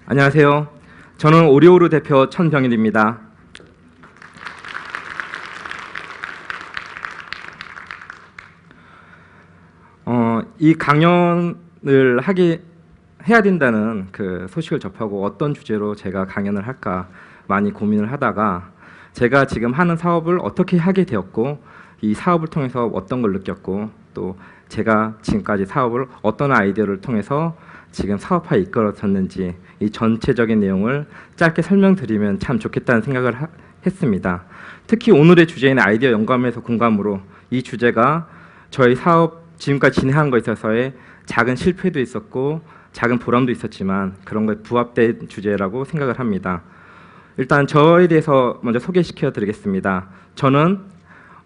안녕하세요. 저는 오리오르 대표 천병일입니다. 이 강연을 해야 된다는 그 소식을 접하고 어떤 주제로 제가 강연을 할까 많이 고민을 하다가 제가 지금 하는 사업을 어떻게 하게 되었고 이 사업을 통해서 어떤 걸 느꼈고 또 제가 지금까지 사업을 어떤 아이디어를 통해서 지금 사업화에 이끌어졌는지 이 전체적인 내용을 짧게 설명드리면 참 좋겠다는 생각을 했습니다. 특히 오늘의 주제인 아이디어 영감에서 공감으로 이 주제가 저희 사업 지금까지 진행한 것에 있어서의 작은 실패도 있었고 작은 보람도 있었지만 그런 거에 부합된 주제라고 생각을 합니다. 일단 저에 대해서 먼저 소개시켜 드리겠습니다. 저는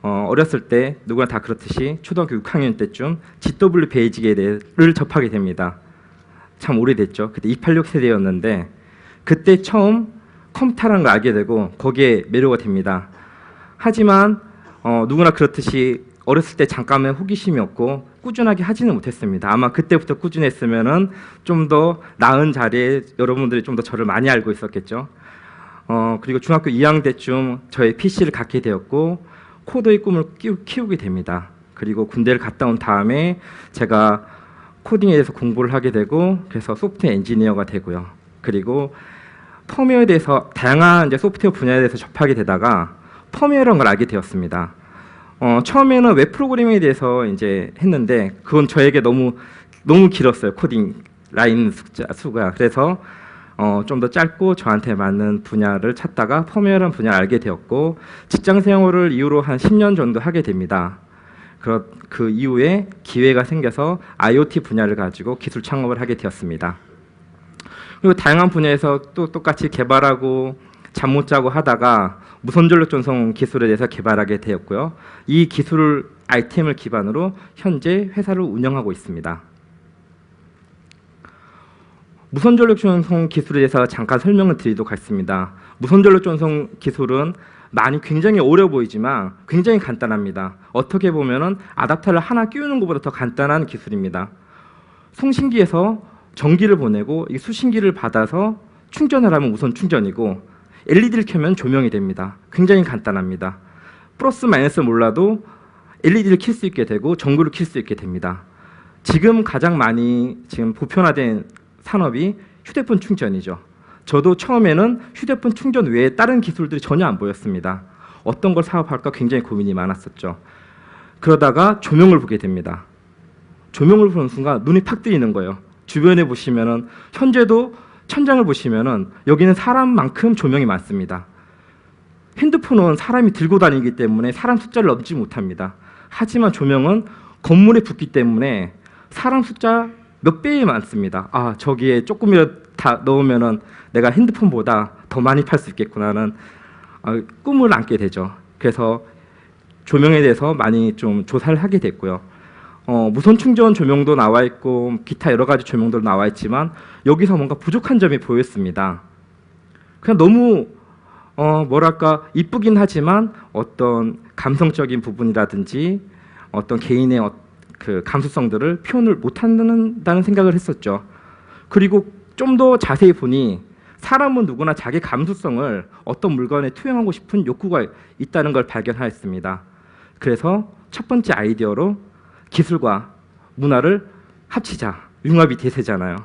어렸을 때 누구나 다 그렇듯이 초등학교 6학년 때쯤 GW 베이직을 접하게 됩니다. 참 오래됐죠. 그때 286 세대였는데 그때 처음 컴퓨터라는 걸 알게 되고 거기에 매료가 됩니다. 하지만 누구나 그렇듯이 어렸을 때 잠깐의 호기심이었고 꾸준하게 하지는 못했습니다. 아마 그때부터 꾸준했으면은 좀 더 나은 자리에 여러분들이 좀 더 저를 많이 알고 있었겠죠. 그리고 중학교 2학년 때쯤 저의 PC를 갖게 되었고 코더의 꿈을 키우게 됩니다. 그리고 군대를 갔다 온 다음에 제가 코딩에 대해서 공부를 하게 되고 그래서 소프트웨어 엔지니어가 되고요. 그리고 펌웨어에 대해서 다양한 이제 소프트웨어 분야에 대해서 접하게 되다가 펌웨어라는 걸 알게 되었습니다. 처음에는 웹 프로그래밍에 대해서 이제 했는데 그건 저에게 너무 길었어요. 코딩 라인 수가. 그래서 좀 더 짧고 저한테 맞는 분야를 찾다가 펌웨어라는 분야를 알게 되었고 직장 생활을 이후로 한 10년 정도 하게 됩니다. 그 이후에 기회가 생겨서 IoT 분야를 가지고 기술 창업을 하게 되었습니다. 그리고 다양한 분야에서 또 똑같이 개발하고 잠 못 자고 하다가 무선전력 전송 기술에 대해서 개발하게 되었고요. 이 기술 아이템을 기반으로 현재 회사를 운영하고 있습니다. 무선전력 전송 기술에 대해서 잠깐 설명을 드리도록 하겠습니다. 무선전력 전송 기술은 굉장히 어려워 보이지만 굉장히 간단합니다. 어떻게 보면은 아답터를 하나 끼우는 것보다 더 간단한 기술입니다. 송신기에서 전기를 보내고 이 수신기를 받아서 충전을 하면 우선 충전이고 LED를 켜면 조명이 됩니다. 굉장히 간단합니다. 플러스 마이너스 몰라도 LED를 켤 수 있게 되고 전구를 켤 수 있게 됩니다. 지금 가장 많이 보편화된 산업이 휴대폰 충전이죠. 저도 처음에는 휴대폰 충전 외에 다른 기술들이 전혀 안 보였습니다. 어떤 걸 사업할까 굉장히 고민이 많았었죠. 그러다가 조명을 보게 됩니다. 조명을 보는 순간 눈이 팍 뜨이는 거예요. 주변에 보시면은 현재도 천장을 보시면은 여기는 사람만큼 조명이 많습니다. 핸드폰은 사람이 들고 다니기 때문에 사람 숫자를 넘지 못합니다. 하지만 조명은 건물에 붙기 때문에 사람 숫자 몇 배에 많습니다. 아, 저기에 조금이라도 다 넣으면은 내가 핸드폰보다 더 많이 팔 수 있겠구나는 꿈을 안게 되죠. 그래서 조명에 대해서 많이 좀 조사를 하게 됐고요. 무선 충전 조명도 나와 있고 기타 여러 가지 조명도 나와 있지만 여기서 뭔가 부족한 점이 보였습니다. 그냥 너무 뭐랄까 이쁘긴 하지만 어떤 감성적인 부분이라든지 어떤 개인의 그 감수성들을 표현을 못한다는 생각을 했었죠. 그리고 좀 더 자세히 보니 사람은 누구나 자기 감수성을 어떤 물건에 투영하고 싶은 욕구가 있다는 걸 발견하였습니다. 그래서 첫 번째 아이디어로 기술과 문화를 합치자. 융합이 대세잖아요.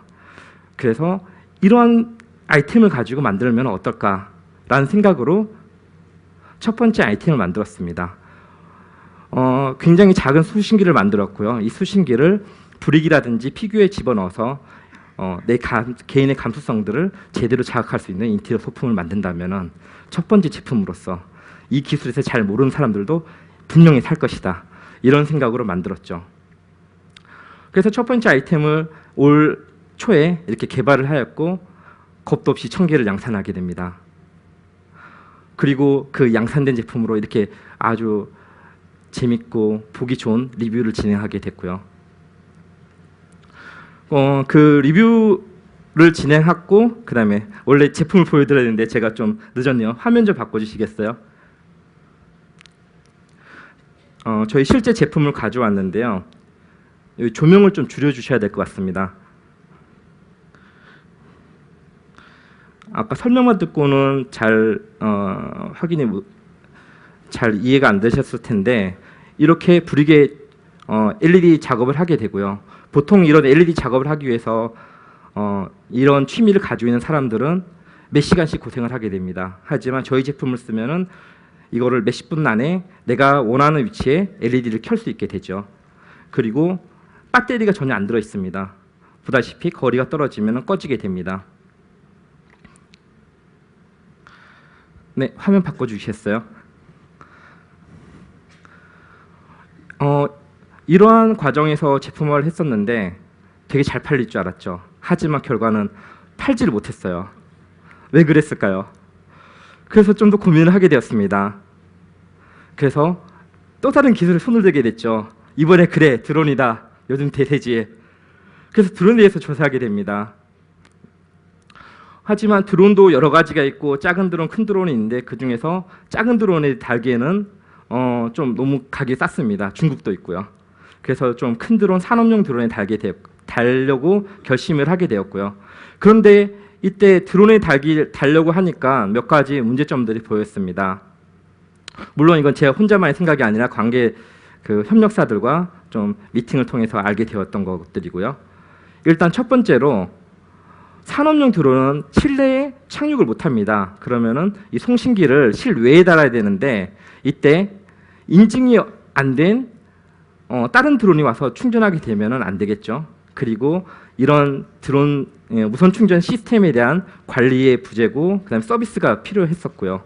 그래서 이러한 아이템을 가지고 만들면 어떨까라는 생각으로 첫 번째 아이템을 만들었습니다. 굉장히 작은 수신기를 만들었고요. 이 수신기를 브릭이라든지 피규어에 집어넣어서 개인의 감수성들을 제대로 자극할 수 있는 인테리어 소품을 만든다면 첫 번째 제품으로서 이 기술에 대해서 잘 모르는 사람들도 분명히 살 것이다. 이런 생각으로 만들었죠. 그래서 첫 번째 아이템을 올 초에 이렇게 개발을 하였고 겁도 없이 1000개를 양산하게 됩니다. 그리고 그 양산된 제품으로 이렇게 아주 재밌고 보기 좋은 리뷰를 진행하게 됐고요. 그 리뷰를 진행하고 그다음에 원래 제품을 보여드려야 되는데 제가 좀 늦었네요. 화면 좀 바꿔주시겠어요? 저희 실제 제품을 가져왔는데요. 여기 조명을 좀 줄여주셔야 될 것 같습니다. 아까 설명만 듣고는 잘 잘 이해가 안 되셨을 텐데 이렇게 브릭에 LED 작업을 하게 되고요. 보통 이런 LED 작업을 하기 위해서 이런 취미를 가지고 있는 사람들은 몇 시간씩 고생을 하게 됩니다. 하지만 저희 제품을 쓰면은 이거를 몇십 분 안에 내가 원하는 위치에 LED를 켤 수 있게 되죠. 그리고 배터리가 전혀 안 들어 있습니다. 보다시피 거리가 떨어지면 꺼지게 됩니다. 네, 화면 바꿔주시겠어요? 이러한 과정에서 제품화를 했었는데 되게 잘 팔릴 줄 알았죠. 하지만 결과는 팔지를 못했어요. 왜 그랬을까요? 그래서 좀 더 고민을 하게 되었습니다. 그래서 또 다른 기술에 손을 대게 됐죠. 이번에 그래, 드론이다. 요즘 대세지. 그래서 드론에 대해서 조사하게 됩니다. 하지만 드론도 여러 가지가 있고 작은 드론, 큰 드론이 있는데 그 중에서 작은 드론에 달기에는 좀 너무 가격이 쌌습니다. 중국도 있고요. 그래서 좀 큰 드론, 산업용 드론에 달려고 결심을 하게 되었고요. 그런데 이때 드론에 달려고 하니까 몇 가지 문제점들이 보였습니다. 물론 이건 제가 혼자만의 생각이 아니라 관계 협력사들과 좀 미팅을 통해서 알게 되었던 것들이고요. 일단 첫 번째로 산업용 드론은 실내에 착륙을 못합니다. 그러면은 이 송신기를 실외에 달아야 되는데 이때 인증이 안 된 다른 드론이 와서 충전하게 되면은 안 되겠죠. 그리고 이런 드론 무선 충전 시스템에 대한 관리의 부재고 그다음에 서비스가 필요했었고요.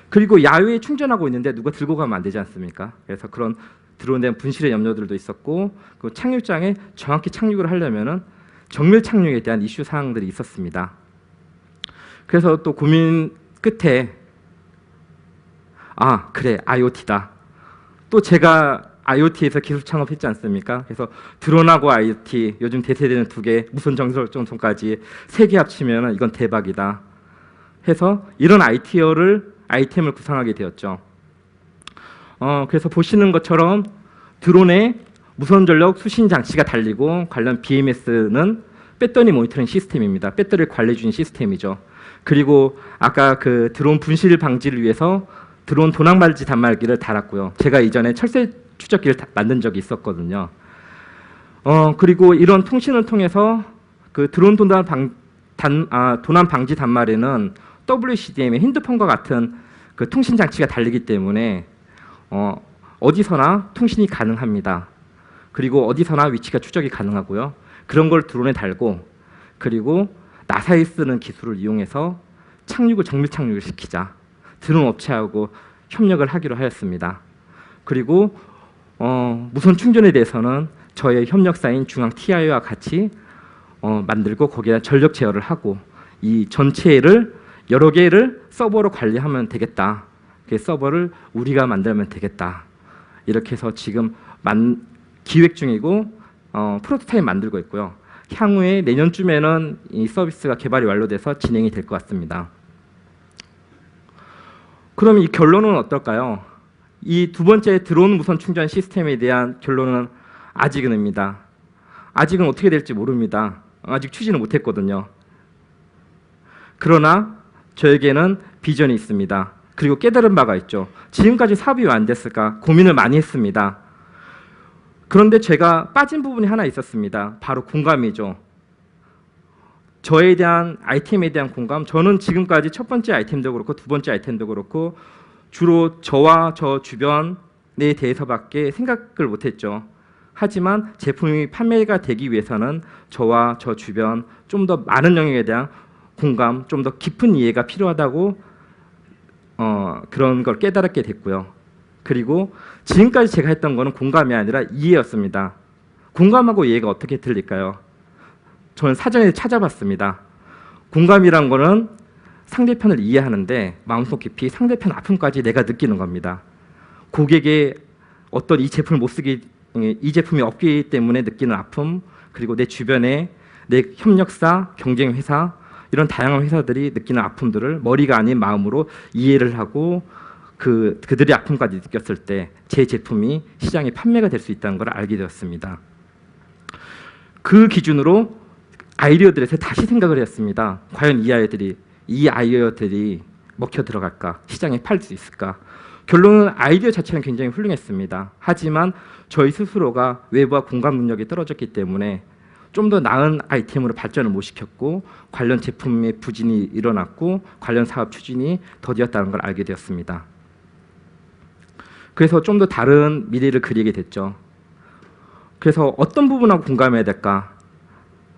그리고 야외에 충전하고 있는데 누가 들고 가면 안 되지 않습니까? 그래서 그런 드론에 대한 분실의 염려들도 있었고 그 착륙장에 정확히 착륙을 하려면은 정밀 착륙에 대한 이슈 사항들이 있었습니다. 그래서 또 고민 끝에 그래, IoT다. 또 제가 IoT에서 기술 창업했지 않습니까? 그래서 드론하고 IoT 요즘 대세되는 두 개 무선 정설 전송까지 세 개 합치면 이건 대박이다. 해서 이런 아이템을 구상하게 되었죠. 그래서 보시는 것처럼 드론에 무선 전력 수신 장치가 달리고 관련 BMS는 배터리 모니터링 시스템입니다. 배터리를 관리해 주는 시스템이죠. 그리고 아까 그 드론 분실 방지를 위해서 드론 도난 방지 단말기를 달았고요. 제가 이전에 철새 추적기를 만든 적이 있었거든요. 그리고 이런 통신을 통해서 그 드론 도난 방지 단말에는 WCDM의 핸드폰과 같은 그 통신 장치가 달리기 때문에 어디서나 통신이 가능합니다. 그리고 어디서나 위치가 추적이 가능하고요. 그런 걸 드론에 달고 그리고 나사에 쓰는 기술을 이용해서 정밀 착륙을 시키자. 드론 업체하고 협력을 하기로 하였습니다. 그리고 무선 충전에 대해서는 저의 협력사인 중앙 TI와 같이 만들고 거기에 전력 제어를 하고 이 전체를 여러 개를 서버로 관리하면 되겠다. 그 서버를 우리가 만들면 되겠다. 이렇게 해서 지금 기획 중이고 프로토타입 만들고 있고요. 향후에 내년쯤에는 이 서비스가 개발이 완료돼서 진행이 될 것 같습니다. 그럼 이 결론은 어떨까요? 이 두 번째 드론 무선 충전 시스템에 대한 결론은 아직은입니다. 아직은 어떻게 될지 모릅니다. 아직 추진을 못했거든요. 그러나 저에게는 비전이 있습니다. 그리고 깨달은 바가 있죠. 지금까지 사업이 왜 안 됐을까 고민을 많이 했습니다. 그런데 제가 빠진 부분이 하나 있었습니다. 바로 공감이죠. 저에 대한 아이템에 대한 공감. 저는 지금까지 첫 번째 아이템도 그렇고 두 번째 아이템도 그렇고 주로 저와 저 주변에 대해서밖에 생각을 못했죠. 하지만 제품이 판매가 되기 위해서는 저와 저 주변 좀 더 많은 영역에 대한 공감, 좀 더 깊은 이해가 필요하다고 그런 걸 깨달았게 됐고요. 그리고 지금까지 제가 했던 거는 공감이 아니라 이해였습니다. 공감하고 이해가 어떻게 틀릴까요? 저는 사전에 찾아봤습니다. 공감이란 거는 상대편을 이해하는데 마음속 깊이 상대편 아픔까지 내가 느끼는 겁니다. 고객의 어떤 이 제품을 못 쓰기, 이 제품이 없기 때문에 느끼는 아픔, 그리고 내 주변에 내 협력사, 경쟁 회사 이런 다양한 회사들이 느끼는 아픔들을 머리가 아닌 마음으로 이해를 하고 그들의 아픔까지 느꼈을 때 제 제품이 시장에 판매가 될 수 있다는 걸 알게 되었습니다. 그 기준으로 아이디어들에 다시 생각을 했습니다. 과연 이 아이디어들이 먹혀 들어갈까? 시장에 팔 수 있을까? 결론은 아이디어 자체는 굉장히 훌륭했습니다. 하지만 저희 스스로가 외부와 공감 능력이 떨어졌기 때문에 좀 더 나은 아이템으로 발전을 못 시켰고 관련 제품의 부진이 일어났고 관련 사업 추진이 더디었다는 걸 알게 되었습니다. 그래서 좀 더 다른 미래를 그리게 됐죠. 그래서 어떤 부분하고 공감해야 될까?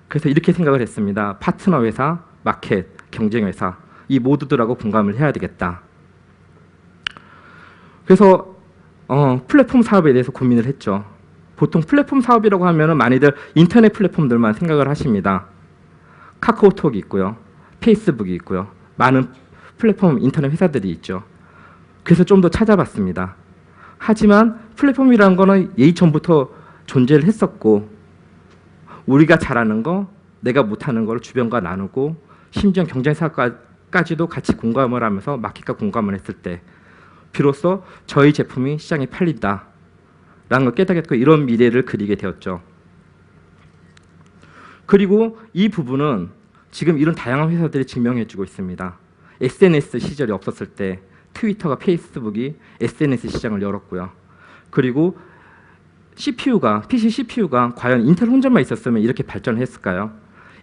그래서 이렇게 생각을 했습니다. 파트너 회사, 마켓, 경쟁 회사 이 모두들하고 공감을 해야 되겠다. 그래서 플랫폼 사업에 대해서 고민을 했죠. 보통 플랫폼 사업이라고 하면 많이들 인터넷 플랫폼들만 생각을 하십니다. 카카오톡이 있고요. 페이스북이 있고요. 많은 플랫폼 인터넷 회사들이 있죠. 그래서 좀 더 찾아봤습니다. 하지만 플랫폼이라는 거는 예전부터 존재를 했었고 우리가 잘하는 거, 내가 못하는 걸 주변과 나누고 심지어 경쟁사까지도 같이 공감을 하면서 마켓과 공감을 했을 때 비로소 저희 제품이 시장에 팔린다라는 걸 깨닫고 이런 미래를 그리게 되었죠. 그리고 이 부분은 지금 이런 다양한 회사들이 증명해주고 있습니다. SNS 시절이 없었을 때 트위터가 페이스북이 SNS 시장을 열었고요. 그리고 PC CPU가 과연 인텔 혼자만 있었으면 이렇게 발전을 했을까요?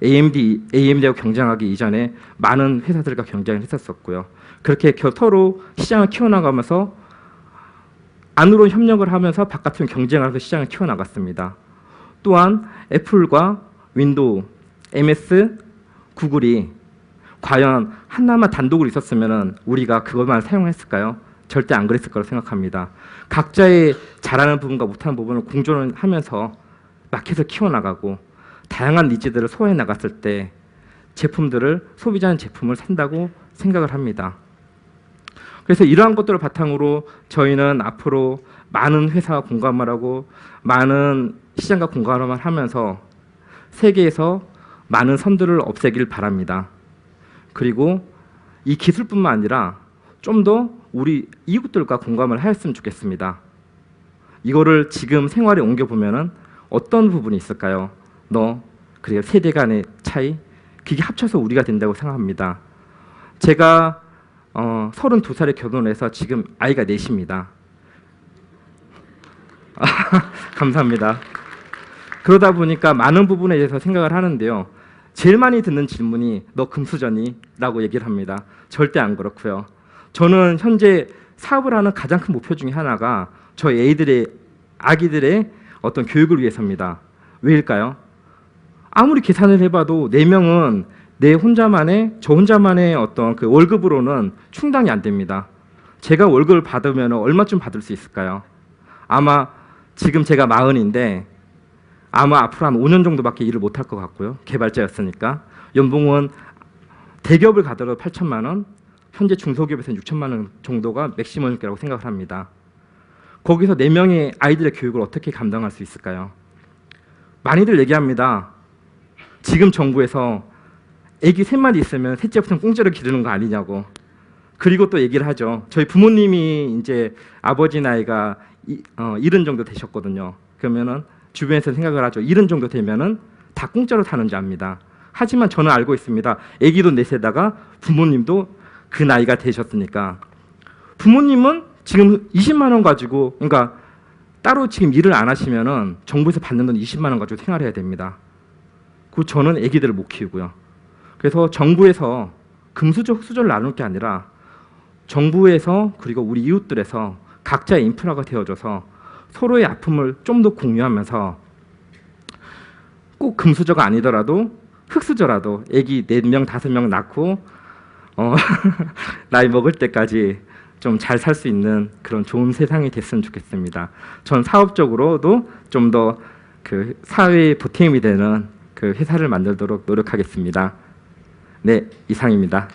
AMD하고 경쟁하기 이전에 많은 회사들과 경쟁을 했었고요. 그렇게 서로 시장을 키워나가면서 안으로 협력을 하면서 바깥으로 경쟁하면서 시장을 키워나갔습니다. 또한 애플과 윈도우, MS, 구글이 과연 하나만 단독으로 있었으면 우리가 그것만 사용했을까요? 절대 안 그랬을 거라고 생각합니다. 각자의 잘하는 부분과 못하는 부분을 공존을 하면서 마켓을 키워나가고 다양한 니즈들을 소화해 나갔을 때 제품들을 소비자는 제품을 산다고 생각을 합니다. 그래서 이러한 것들을 바탕으로 저희는 앞으로 많은 회사와 공감을 하고 많은 시장과 공감을 하면서 세계에서 많은 선들을 없애길 바랍니다. 그리고 이 기술뿐만 아니라 좀 더 우리 이웃들과 공감을 하였으면 좋겠습니다. 이거를 지금 생활에 옮겨보면 어떤 부분이 있을까요? 그리고 세대 간의 차이, 그게 합쳐서 우리가 된다고 생각합니다. 제가 32살에 결혼해서 지금 아이가 넷입니다. 감사합니다. 그러다 보니까 많은 부분에 대해서 생각을 하는데요. 제일 많이 듣는 질문이 너 금수저니? 라고 얘기를 합니다. 절대 안 그렇고요. 저는 현재 사업을 하는 가장 큰 목표 중에 하나가 저희 아기들의 어떤 교육을 위해서입니다. 왜일까요? 아무리 계산을 해봐도 4명은 저 혼자만의 어떤 그 월급으로는 충당이 안 됩니다. 제가 월급을 받으면 얼마쯤 받을 수 있을까요? 아마 지금 제가 40인데 아마 앞으로 한 5년 정도밖에 일을 못할 것 같고요. 개발자였으니까. 연봉은 대기업을 가더라도 8천만 원, 현재 중소기업에서는 6천만 원 정도가 맥시멈이라고 생각을 합니다. 거기서 4명의 아이들의 교육을 어떻게 감당할 수 있을까요? 많이들 얘기합니다. 지금 정부에서 애기 3마리 있으면 셋째부터는 공짜로 기르는 거 아니냐고. 그리고 또 얘기를 하죠. 저희 부모님이 이제 아버지 나이가 70 정도 되셨거든요. 그러면은 주변에서 생각을 하죠. 70 정도 되면은 다 공짜로 사는지 압니다. 하지만 저는 알고 있습니다. 애기도 넷에다가 부모님도 그 나이가 되셨으니까 부모님은 지금 20만 원 가지고 그러니까 따로 지금 일을 안 하시면은 정부에서 받는 돈 20만 원 가지고 생활해야 됩니다. 그 저는 애기들을 못 키우고요. 그래서 정부에서 금수저 흑수저를 나눌 게 아니라 정부에서 그리고 우리 이웃들에서 각자의 인프라가 되어줘서 서로의 아픔을 좀 더 공유하면서 꼭 금수저가 아니더라도 흑수저라도 애기 4명, 5명 낳고 나이 먹을 때까지 좀 잘 살 수 있는 그런 좋은 세상이 됐으면 좋겠습니다. 전 사업적으로도 좀 더 그 사회에 보탬이 되는 그 회사를 만들도록 노력하겠습니다. 네, 이상입니다.